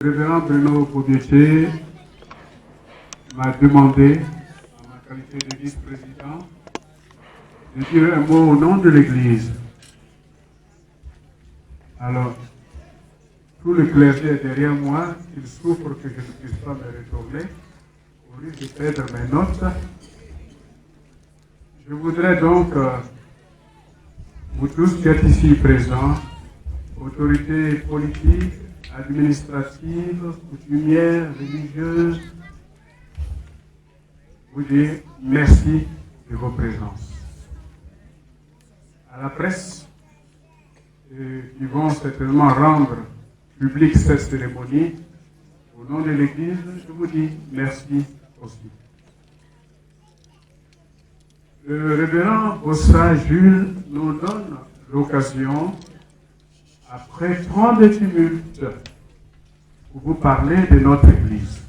Le révérend Bruno Bobietier m'a demandé, en ma qualité de vice-président, de dire un mot au nom de l'Église. Alors, tout le clergé est derrière moi, il souffre que je ne puisse pas me retourner, au lieu de perdre mes notes. Je voudrais donc, vous tous qui êtes ici présents, autorités politiques, administratives, coutumières, religieuses, vous dire merci de vos présences. À la presse, qui vont certainement rendre publique cette cérémonie, au nom de l'Église, je vous dis merci aussi. Le révérend Bossa Jules nous donne l'occasion, après 30 minutes, pour vous parler de notre Église,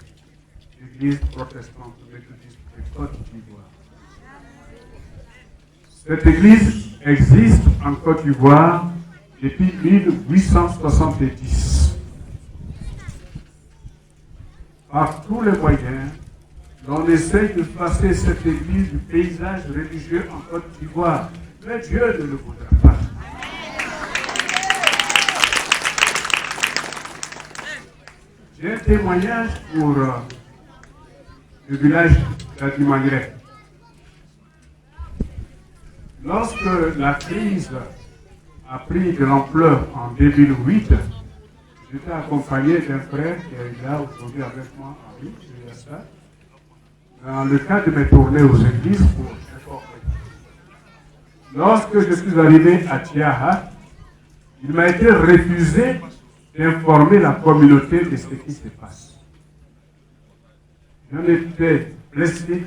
l'Église protestante méthodiste de Côte d'Ivoire. Cette Église existe en Côte d'Ivoire depuis 1870. Par tous les moyens, on essaye de passer cette Église du paysage religieux en Côte d'Ivoire, mais Dieu ne le voudra pas. J'ai un témoignage pour le village d'Adimangré. Lorsque la crise a pris de l'ampleur en 2008, j'étais accompagné d'un frère qui est là aujourd'hui avec moi, Henri, dans le cadre de mes tournées aux églises pour informer. Lorsque je suis arrivé à Tiaha, il m'a été refusé d'informer la communauté de ce qui se passe. J'en étais blessé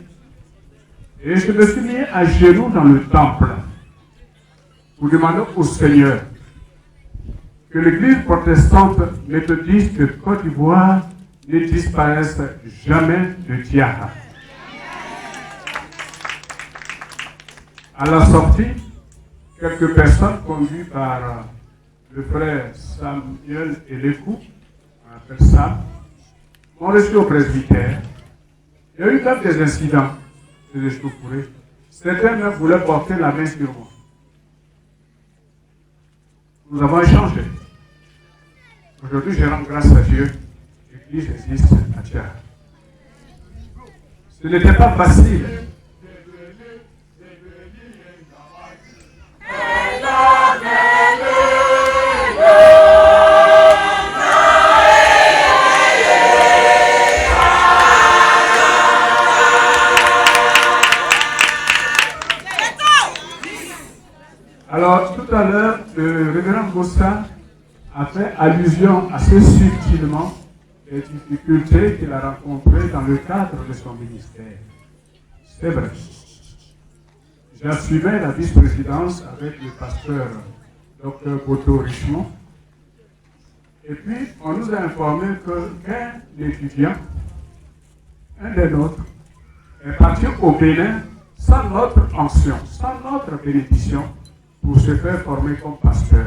et je me suis mis à genoux dans le temple pour demander au Seigneur que l'Église protestante méthodiste de Côte d'Ivoire ne disparaisse jamais de Tiaha. À la sortie, quelques personnes conduites par le frère Samuel Elekou, on appelle Sam, m'ont reçu au presbytère. Il y a eu même des incidents, des échauffourées. Certains même voulaient porter la main sur moi. Nous avons échangé. Aujourd'hui, je rends grâce à Dieu. L'Église existe à Tiaha. Ce n'était pas facile. Alors, tout à l'heure, le révérend Bossa a fait allusion assez subtilement les difficultés qu'il a rencontrées dans le cadre de son ministère. C'est vrai. J'assumais la vice-présidence avec le pasteur Dr Boto Richemont. Et puis, on nous a informé qu'un étudiant, un des nôtres, est parti au Bénin sans notre onction, sans notre bénédiction, pour se faire former comme pasteur.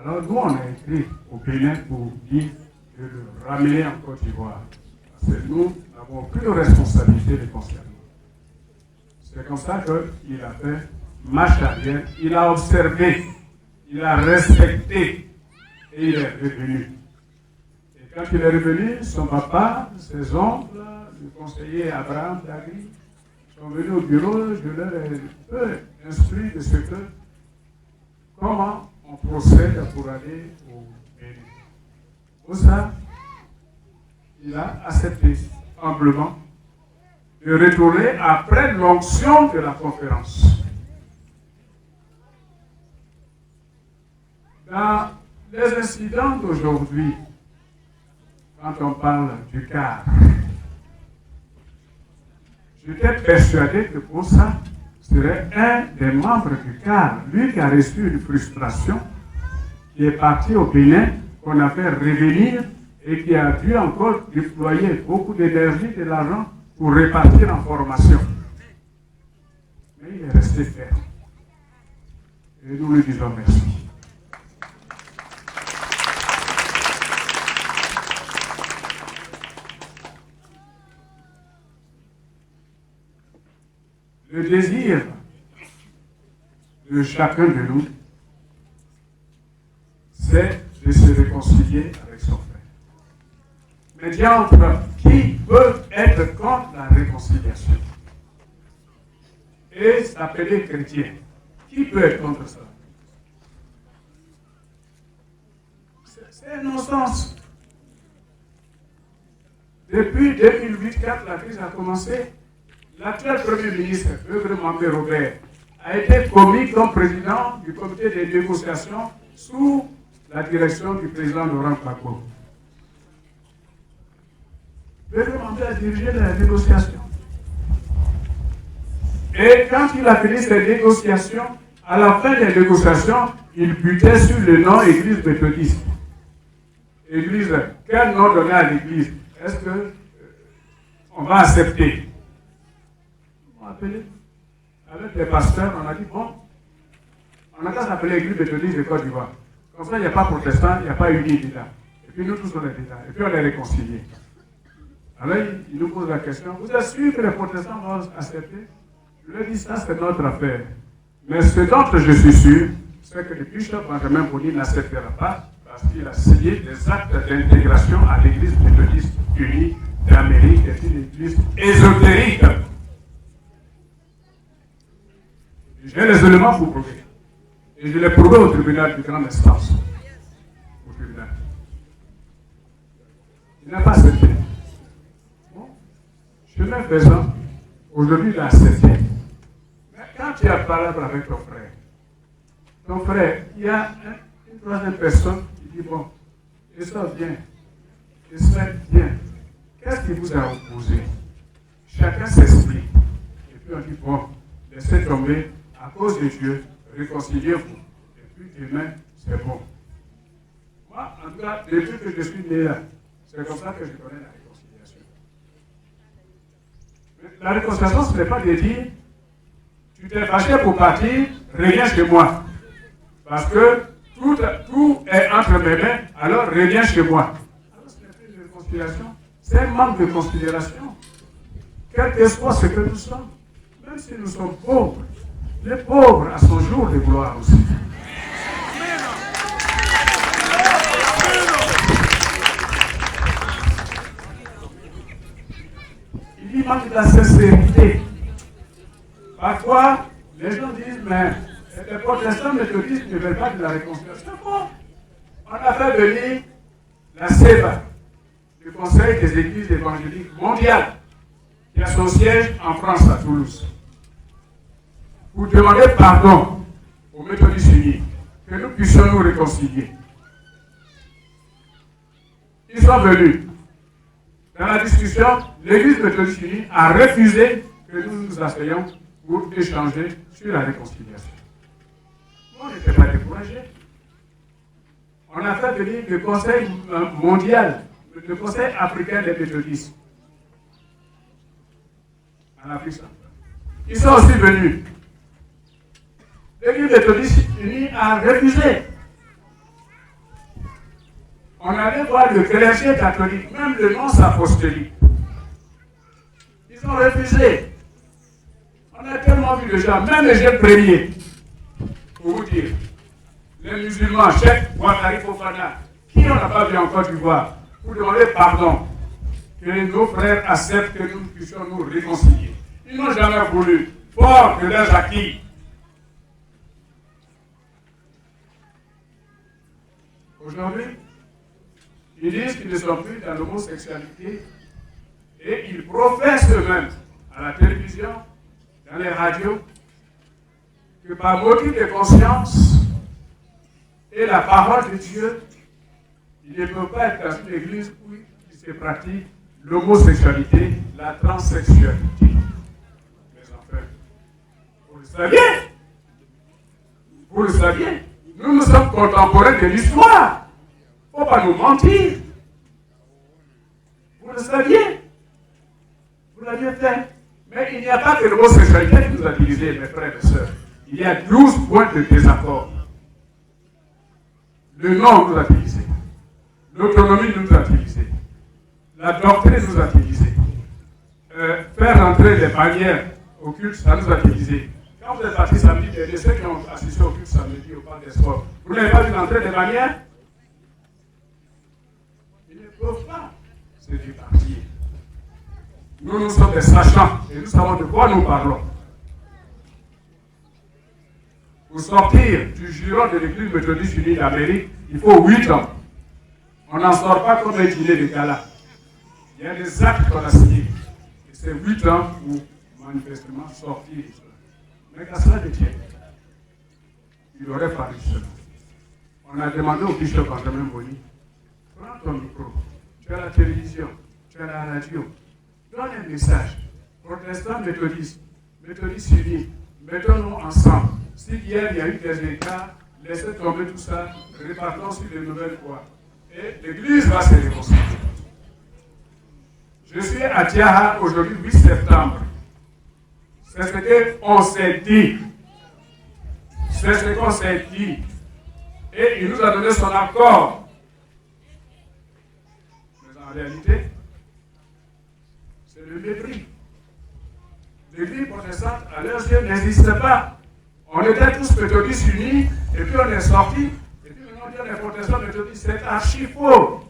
Alors nous, on a écrit au Bénin pour dire de le ramener en Côte d'Ivoire. Parce que nous n'avons aucune responsabilité de concernant. C'est comme ça qu'il a fait marche arrière, il a observé, il a respecté et il est revenu. Et quand il est revenu, son papa, ses oncles, le conseiller Abraham Dagri, sont venus au bureau, je leur ai peu instruit de ce que comment on procède pour aller au Bénin. Pour ça, il a accepté humblement de retourner après l'onction de la conférence. Dans les incidents d'aujourd'hui, quand on parle du CAR, j'étais persuadé que pour ça, serait un des membres du CAR, lui qui a reçu une frustration, qui est parti au Bénin, qu'on a fait revenir et qui a dû encore déployer beaucoup d'énergie, de l'argent pour répartir en formation. Mais il est resté ferme. Et nous lui disons merci. Le désir de chacun de nous, c'est de se réconcilier avec son frère. Mais diantre, qui peut être contre la réconciliation et s'appeler chrétien? Qui peut être contre ça? C'est un non-sens. Depuis 2008, quand la crise a commencé, l'actuel Premier ministre, Eugle Mambé Robert, a été commis comme président du comité de négociation sous la direction du président Laurent Gbagbo. Eugle Mambé a dirigé la négociation. Et quand il a fini ces négociations, à la fin des négociations, il butait sur le nom Église méthodiste. Église, quel nom donner à l'Église? Est-ce qu'on va accepter? On va appeler. Avec les pasteurs, on a dit, bon, on a qu'à s'appeler Église méthodiste de Côte d'Ivoire. Comme ça, il n'y a pas protestant, il n'y a pas uni d'État. Et puis nous tous, on est d'État. Et puis on est réconciliés. Alors, il nous pose la question, vous êtes sûr que les protestants vont accepter? Je lui ai dit, ça, c'est notre affaire. Mais ce dont je suis sûr, c'est que le bishop Benjamin Boni n'acceptera pas parce qu'il a signé des actes d'intégration à l'Église méthodiste unie d'Amérique, qui est une église ésotérique. J'ai les éléments pour prouver. Et je l'ai prouvé au tribunal de grande instance. Au tribunal. Il n'a pas accepté. Bon, chemin faisant, aujourd'hui, il a accepté. Mais quand tu as parlé avec ton frère, il y a une troisième personne qui dit, bon, et ça vient, et ça vient. Qu'est-ce qui vous a opposé? Chacun s'explique. Et puis on dit, bon, laissez tomber, à cause de Dieu, réconciliez-vous. Et puis demain, c'est bon. Moi, en tout cas, depuis que je suis né là, c'est comme ça que je connais la réconciliation. Mais la réconciliation, ce n'est pas de dire, tu t'es fâché pour partir, reviens chez moi. Parce que tout est entre mes mains, alors reviens chez moi. Alors ce n'est plus une réconciliation, c'est un manque de considération. Quel que soit ce que nous sommes, même si nous sommes pauvres, les pauvres à son jour de gloire aussi. Il y manque de la sincérité. Parfois, les gens disent, mais les protestants méthodistes ne veulent pas de la réconciliation. Bon, on a fait venir la CEVA, le Conseil des Églises évangéliques mondiales, qui a son siège en France, à Toulouse, pour demander pardon aux méthodistes unis, que nous puissions nous réconcilier. Ils sont venus. Dans la discussion, l'Église méthodiste unie a refusé que nous nous asseyions pour échanger sur la réconciliation. On n'était pas découragés. On a fait venir le Conseil mondial, le Conseil africain des méthodistes, en Afrique centrale. Ils sont aussi venus. L'Église méthodiste unie a refusé. On allait voir le clergé catholique, même le nonce apostolique. Ils ont refusé. On a tellement vu de gens, même les jeunes premiers, pour vous dire, les musulmans, Cheikh Ouattara Fofana, qui on n'a pas vu en Côte d'Ivoire, pour demander pardon, que nos frères acceptent que nous puissions nous réconcilier. Ils n'ont jamais voulu, fort de leurs acquis. Aujourd'hui, ils disent qu'ils ne sont plus dans l'homosexualité et ils professent eux-mêmes à la télévision, dans les radios, que par motif de conscience et la parole de Dieu, il ne peut pas être dans une église où il se pratique l'homosexualité, la transsexualité. Mais enfin, vous le saviez? Vous le saviez? Nous sommes contemporains de l'histoire. Il ne faut pas nous mentir. Vous le saviez? Vous l'aviez fait. Mais il n'y a pas que l'homosexualité qui nous a divisés, mes frères et sœurs. Il y a 12 points de désaccord. Le nom nous a divisés. L'autonomie nous a divisés. La doctrine nous a divisés. Faire entrer les barrières au culte, ça nous a divisés. Quand vous êtes partis samedi dernier, ceux qui ont assisté au culte samedi au parc des sports, vous n'avez pas vu l'entrée des bannières? Ils ne peuvent pas se départir. Nous sommes des sachants et nous savons de quoi nous parlons. Pour sortir du giron de l'Église méthodiste unie d'Amérique, il faut 8 ans. On n'en sort pas comme un dîner de gala. Il y a des actes qu'on a signés. Et c'est 8 ans pour manifestement sortir de cela. Mais qu'à cela ne tienne, il aurait fallu cela. On a demandé au bishop Benjamin Boni, prends ton micro, tu as la télévision, tu as la radio, donne un message. Protestants, méthodistes unis, mettons-nous ensemble. Si hier il y a eu des écarts, laissez tomber tout ça, répartons sur de nouvelles voies. Et l'Église va se réconcilier. Je suis à Tiaha aujourd'hui, 8 septembre. C'est ce qu'on s'est dit. C'est ce qu'on s'est dit. Et il nous a donné son accord. Mais en réalité, c'est le mépris. L'Église protestante, à leurs yeux, n'existait pas. On était tous méthodistes unis, et puis on est sortis, et puis maintenant on dit les protestants méthodistes, c'est archi faux.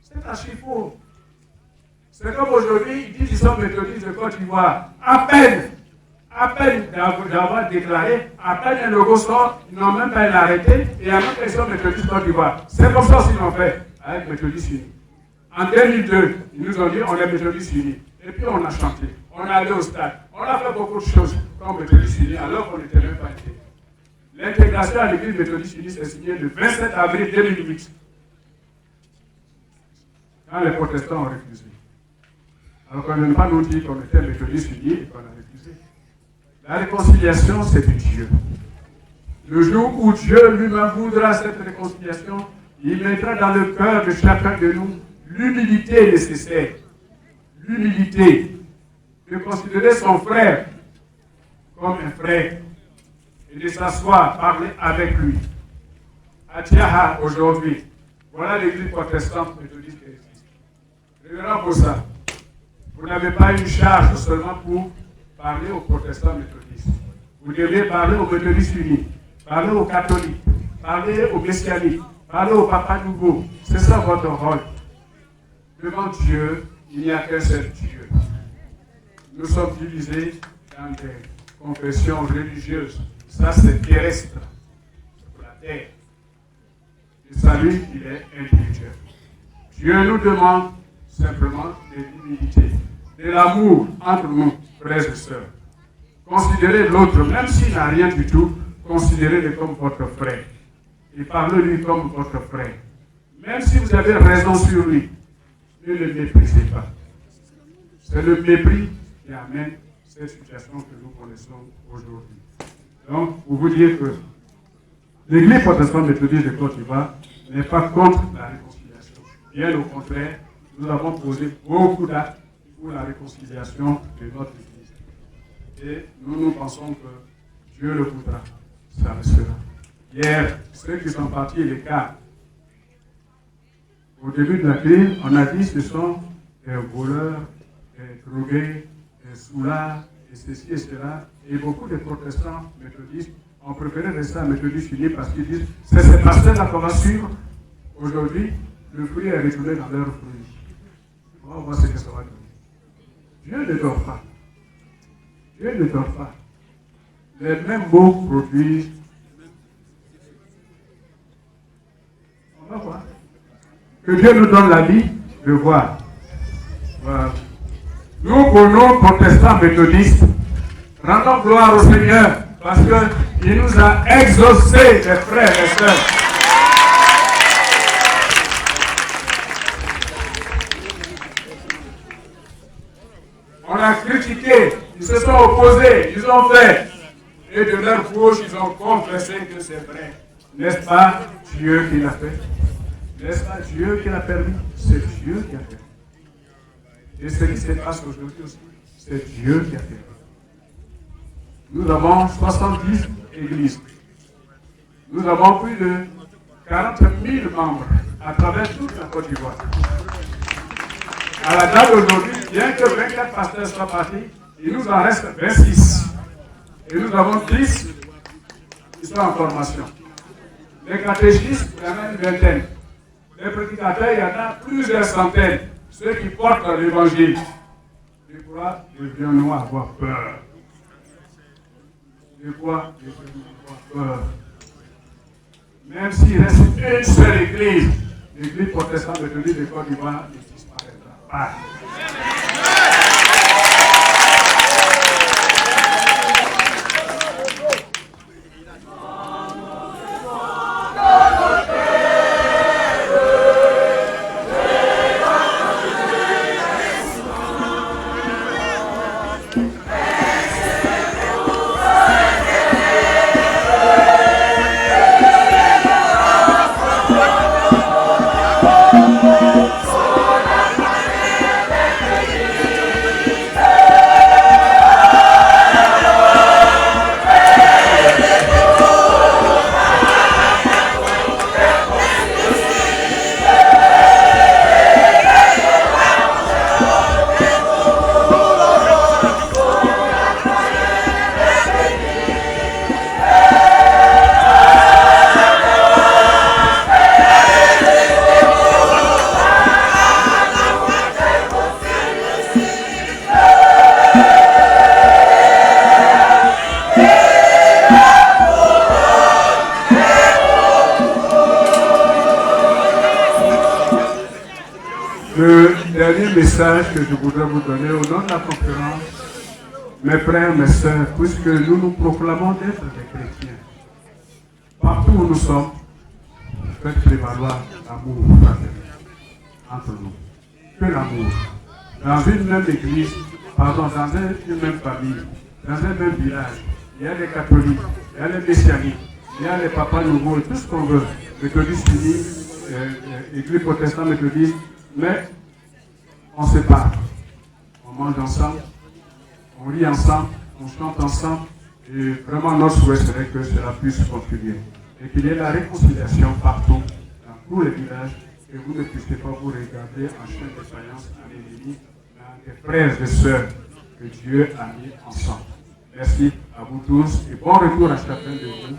C'est archi faux. C'est comme aujourd'hui, ils disent qu'ils sont méthodistes de Côte d'Ivoire. À peine d'avoir déclaré, à peine un logo sort, ils n'ont même pas l'arrêté, et à même qu'ils sont méthodistes Côte d'Ivoire. C'est comme ça qu'ils l'ont fait avec méthodistes unis. En 2002, ils nous ont dit on est méthodistes unis. Et puis on a chanté, on est allé au stade, on a fait beaucoup de choses comme méthodistes unis alors qu'on n'était même pas été. L'intégration à l'église méthodiste unie s'est signée le 27 avril 2008. Quand les protestants ont refusé. Alors qu'on ne peut pas nous dire qu'on était méthodistes unis et qu'on a refusé. La réconciliation, c'est de Dieu. Le jour où Dieu lui-même voudra cette réconciliation, il mettra dans le cœur de chacun de nous l'humilité nécessaire. L'humilité de considérer son frère comme un frère et de s'asseoir, parler avec lui. À Tiaha, aujourd'hui, voilà l'église protestante méthodiste qui existe. Révérend Bossa, vous n'avez pas une charge seulement pour parler aux protestants méthodistes. Vous devez parler aux méthodistes unis, parler aux catholiques, parler aux messianiques, parler aux papas nouveaux. C'est ça votre rôle. Devant Dieu, il n'y a qu'un seul Dieu. Nous sommes divisés dans des confessions religieuses. Ça, c'est terrestre. C'est pour la terre. Le salut, il est individuel. Dieu nous demande simplement de l'humilité, de l'amour entre nous, frères et sœurs. Considérez l'autre, même s'il n'a rien du tout, considérez-le comme votre frère. Et parlez-lui comme votre frère. Même si vous avez raison sur lui, ne le méprisez pas. C'est le mépris qui amène cette situation que nous connaissons aujourd'hui. Donc, pour vous dire que l'Église protestante méthodiste de Côte d'Ivoire n'est pas contre la réconciliation. Bien au contraire, nous avons posé beaucoup d'actes pour la réconciliation de notre Église. Et nous pensons que Dieu le voudra. Ça le sera. Hier, ceux qui sont partis, les cas, au début de la crise, on a dit que ce sont des voleurs, des drogués, des soulards, et ceci et cela. Et beaucoup de protestants méthodistes ont préféré rester à méthodistes unis parce qu'ils disent c'est ces pasteurs-là qu'on va suivre. Aujourd'hui, le fruit est retourné dans leur fruit. On va voir ce que ça va donner. Dieu ne dort pas. Dieu ne dort pas. Les mêmes mots produisent. On va voir. Que Dieu nous donne la vie de voir. Voilà. Nous, pour nous, protestants méthodistes, rendons gloire au Seigneur parce qu'il nous a exaucés, les frères et sœurs. On a critiqué, ils se sont opposés, ils ont fait. Et de leur bouche, ils ont confessé que c'est vrai. N'est-ce pas Dieu qui l'a fait? N'est-ce pas Dieu qui l'a permis? C'est Dieu qui a fait. Et ce qui se passe aujourd'hui aussi, c'est Dieu qui a fait. Nous avons 70 églises. Nous avons plus de 40 000 membres à travers toute la Côte d'Ivoire. À la date d'aujourd'hui, bien que 24 pasteurs soient partis, Il nous en reste 26. Et nous avons 10 qui sont en formation. Les catéchistes, il y en a une vingtaine. Les prédicateurs, il y en a plusieurs centaines. Ceux qui portent l'évangile. De quoi devions-nous avoir peur? De quoi devions-nous avoir peur? Même s'il reste une seule église, l'église protestante méthodiste de Côte d'Ivoire ne disparaîtra pas. Le dernier message que je voudrais vous donner au nom de la conférence, mes frères, mes sœurs, puisque nous nous proclamons d'être des chrétiens, partout où nous sommes, faites prévaloir l'amour fraternel entre nous. Que l'amour. Dans une même église, pardon, dans une même famille, dans un même village, il y a les catholiques, il y a les messianiques, il y a les papas nouveaux, tout ce qu'on veut, méthodistes unis, église protestante méthodiste, mais on se parle, on mange ensemble, on rit ensemble, on chante ensemble, et vraiment notre souhait serait que cela puisse continuer. Et qu'il y ait la réconciliation partout, dans tous les villages, et vous ne puissiez pas vous regarder en chien de faïence, en ennemi, mais en des frères et sœurs que Dieu a mis ensemble. Merci à vous tous et bon retour à chacun de vous.